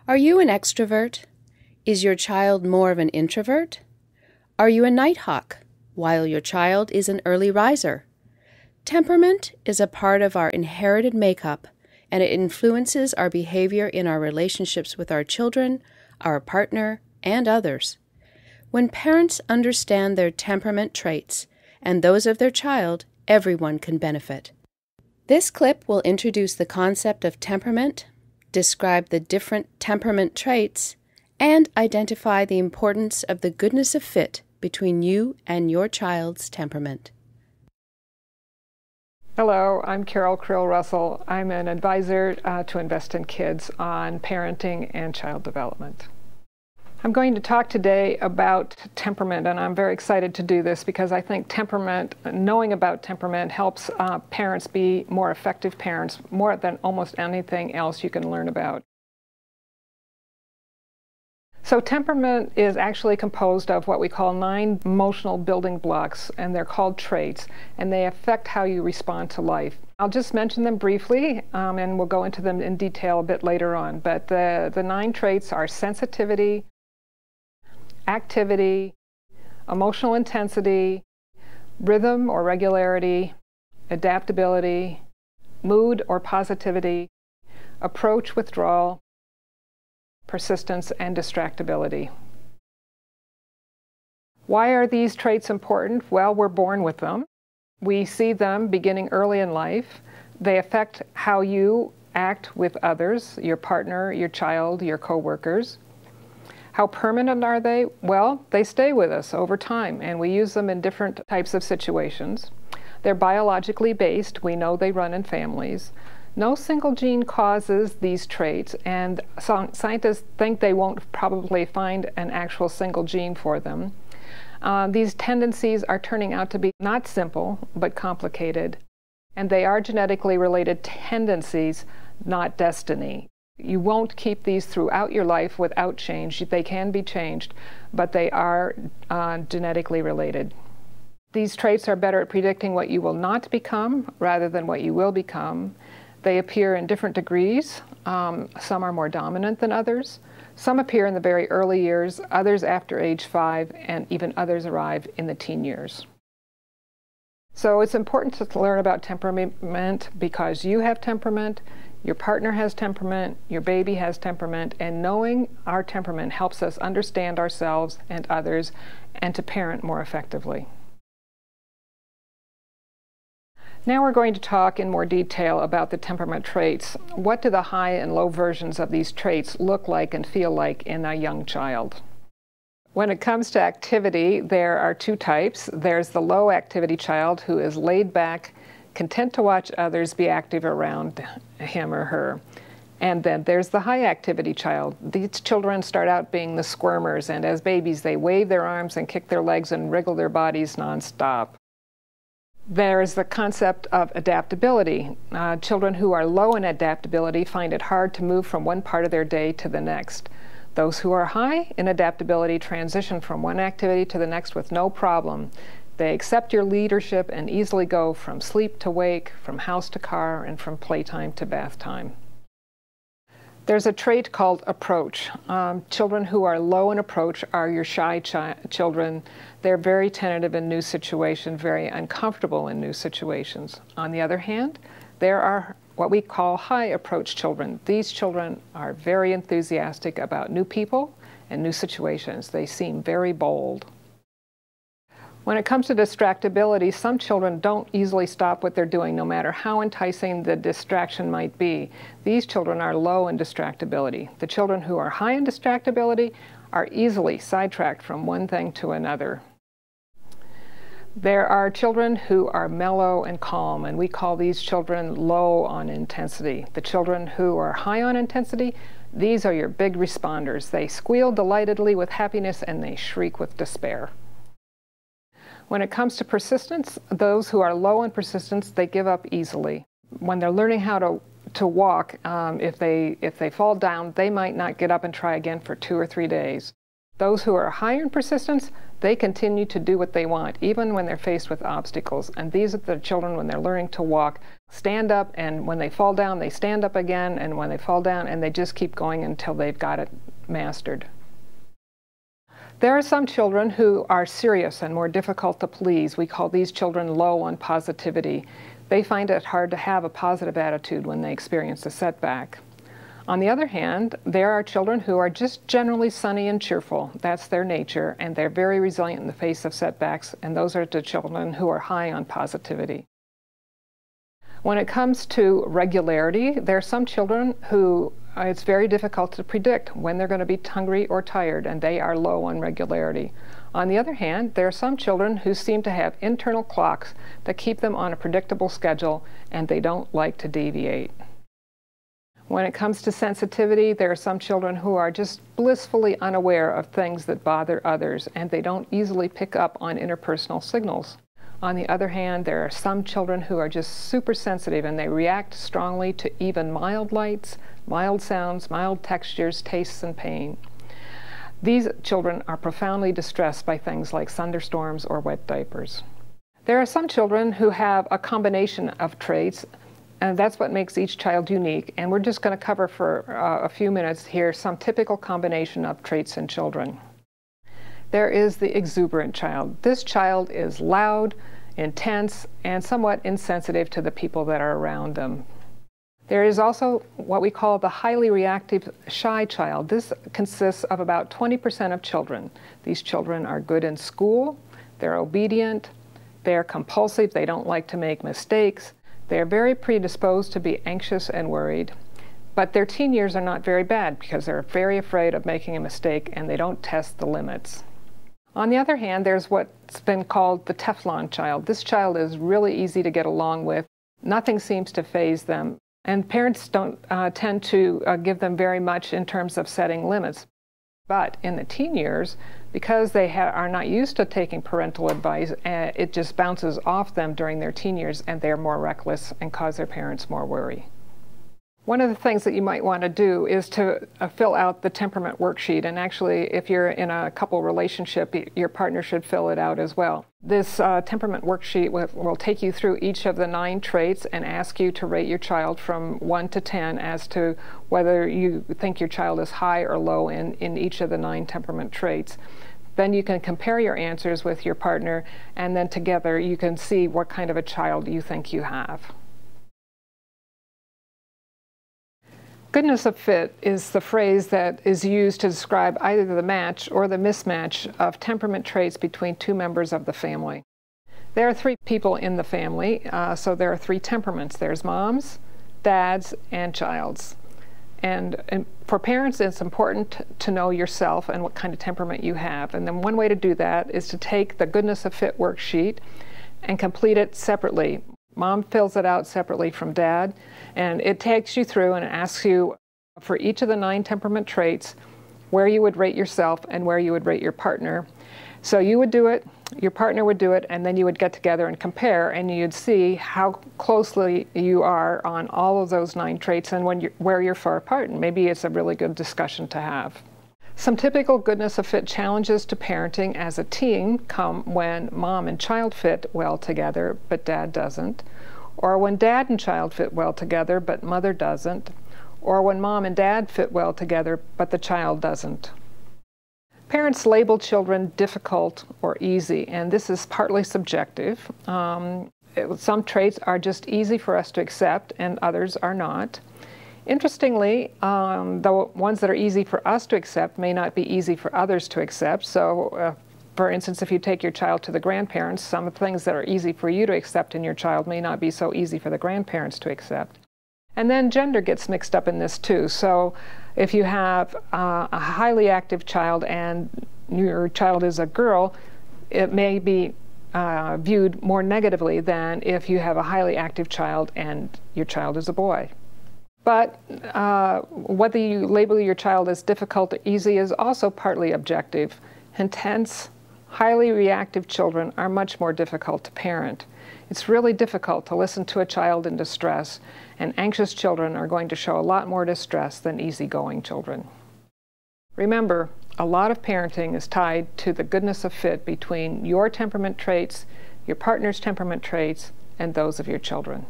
Are you an extrovert? Is your child more of an introvert? Are you a nighthawk, while your child is an early riser? Temperament is a part of our inherited makeup, and it influences our behavior in our relationships with our children, our partner, and others. When parents understand their temperament traits and those of their child, everyone can benefit. This clip will introduce the concept of temperament, describe the different temperament traits, and identify the importance of the goodness of fit between you and your child's temperament. Hello, I'm Carol Krill-Russell. I'm an advisor to Invest in Kids on parenting and child development. I'm going to talk today about temperament, and I'm very excited to do this because I think temperament, knowing about temperament, helps parents be more effective parents, more than almost anything else you can learn about. So temperament is actually composed of what we call 9 emotional building blocks, and they're called traits, and they affect how you respond to life. I'll just mention them briefly, and we'll go into them in detail a bit later on. But the 9 traits are sensitivity, activity, emotional intensity, rhythm or regularity, adaptability, mood or positivity, approach withdrawal, persistence, and distractibility. Why are these traits important? Well, we're born with them. We see them beginning early in life. They affect how you act with others, your partner, your child, your coworkers. How permanent are they? Well, they stay with us over time, and we use them in different types of situations. They're biologically based. We know they run in families. No single gene causes these traits, and scientists think they won't probably find an actual single gene for them. These tendencies are turning out to be not simple, but complicated, and they are genetically related tendencies, not destiny. You won't keep these throughout your life without change. They can be changed, but they are genetically related. These traits are better at predicting what you will not become rather than what you will become. They appear in different degrees. Some are more dominant than others. Some appear in the very early years, others after age 5, and even others arrive in the teen years. So it's important to learn about temperament because you have temperament, your partner has temperament, your baby has temperament, and knowing our temperament helps us understand ourselves and others and to parent more effectively. Now we're going to talk in more detail about the temperament traits. What do the high and low versions of these traits look like and feel like in a young child? When it comes to activity, there are 2 types. There's the low activity child who is laid back, content to watch others be active around him or her. And then there's the high activity child. These children start out being the squirmers, and as babies they wave their arms and kick their legs and wriggle their bodies nonstop. There's the concept of adaptability. Children who are low in adaptability find it hard to move from one part of their day to the next. Those who are high in adaptability transition from one activity to the next with no problem. They accept your leadership and easily go from sleep to wake, from house to car, and from playtime to bath time. There's a trait called approach. Children who are low in approach are your shy children. They're very tentative in new situations, very uncomfortable in new situations. On the other hand, there are what we call high approach children. These children are very enthusiastic about new people and new situations. They seem very bold. When it comes to distractibility, some children don't easily stop what they're doing, no matter how enticing the distraction might be. These children are low in distractibility. The children who are high in distractibility are easily sidetracked from one thing to another. There are children who are mellow and calm, and we call these children low on intensity. The children who are high on intensity, these are your big responders. They squeal delightedly with happiness and they shriek with despair. When it comes to persistence, those who are low in persistence, they give up easily. When they're learning how to walk, if they fall down, they might not get up and try again for 2 or 3 days. Those who are higher in persistence, they continue to do what they want, even when they're faced with obstacles. And these are the children, when they're learning to walk, stand up, and when they fall down, they stand up again, and when they fall down, and they just keep going until they've got it mastered. There are some children who are serious and more difficult to please. We call these children low on positivity. They find it hard to have a positive attitude when they experience a setback. On the other hand, there are children who are just generally sunny and cheerful. That's their nature, and they're very resilient in the face of setbacks, and those are the children who are high on positivity. When it comes to regularity, there are some children who it's very difficult to predict when they're going to be hungry or tired, and they are low on regularity. On the other hand, there are some children who seem to have internal clocks that keep them on a predictable schedule, and they don't like to deviate. When it comes to sensitivity, there are some children who are just blissfully unaware of things that bother others, and they don't easily pick up on interpersonal signals. On the other hand, there are some children who are just super sensitive, and they react strongly to even mild lights, mild sounds, mild textures, tastes, and pain. These children are profoundly distressed by things like thunderstorms or wet diapers. There are some children who have a combination of traits, and that's what makes each child unique. And we're just going to cover for a few minutes here some typical combination of traits in children. There is the exuberant child. This child is loud, intense, and somewhat insensitive to the people that are around them. There is also what we call the highly reactive shy child. This consists of about 20% of children. These children are good in school, they're obedient, they're compulsive, they don't like to make mistakes, they're very predisposed to be anxious and worried. But their teen years are not very bad because they're very afraid of making a mistake and they don't test the limits. On the other hand, there's what's been called the Teflon child. This child is really easy to get along with. Nothing seems to faze them. And parents don't tend to give them very much in terms of setting limits. But in the teen years, because they are not used to taking parental advice, it just bounces off them during their teen years, and they're more reckless and cause their parents more worry. One of the things that you might want to do is to fill out the temperament worksheet. And actually, if you're in a couple relationship, your partner should fill it out as well. This temperament worksheet will take you through each of the 9 traits and ask you to rate your child from 1 to 10 as to whether you think your child is high or low in each of the 9 temperament traits. Then you can compare your answers with your partner, and then together you can see what kind of a child you think you have. Goodness of fit is the phrase that is used to describe either the match or the mismatch of temperament traits between 2 members of the family. There are 3 people in the family, so there are 3 temperaments. There's mom's, dad's, and child's. And for parents, it's important to know yourself and what kind of temperament you have. And then one way to do that is to take the Goodness of Fit worksheet and complete it separately. Mom fills it out separately from dad, and it takes you through and asks you for each of the 9 temperament traits where you would rate yourself and where you would rate your partner. So you would do it, your partner would do it, and then you would get together and compare, and you'd see how closely you are on all of those 9 traits and where you're far apart. And maybe it's a really good discussion to have. Some typical Goodness of Fit challenges to parenting as a teen come when mom and child fit well together, but dad doesn't, or when dad and child fit well together, but mother doesn't, or when mom and dad fit well together, but the child doesn't. Parents label children difficult or easy, and this is partly subjective. Some traits are just easy for us to accept, and others are not. Interestingly, the ones that are easy for us to accept may not be easy for others to accept. So, for instance, if you take your child to the grandparents, some of the things that are easy for you to accept in your child may not be so easy for the grandparents to accept. And then gender gets mixed up in this too. So if you have a highly active child and your child is a girl, it may be viewed more negatively than if you have a highly active child and your child is a boy. But whether you label your child as difficult or easy is also partly objective. Intense, highly reactive children are much more difficult to parent. It's really difficult to listen to a child in distress, and anxious children are going to show a lot more distress than easygoing children. Remember, A lot of parenting is tied to the goodness of fit between your temperament traits, your partner's temperament traits, and those of your children.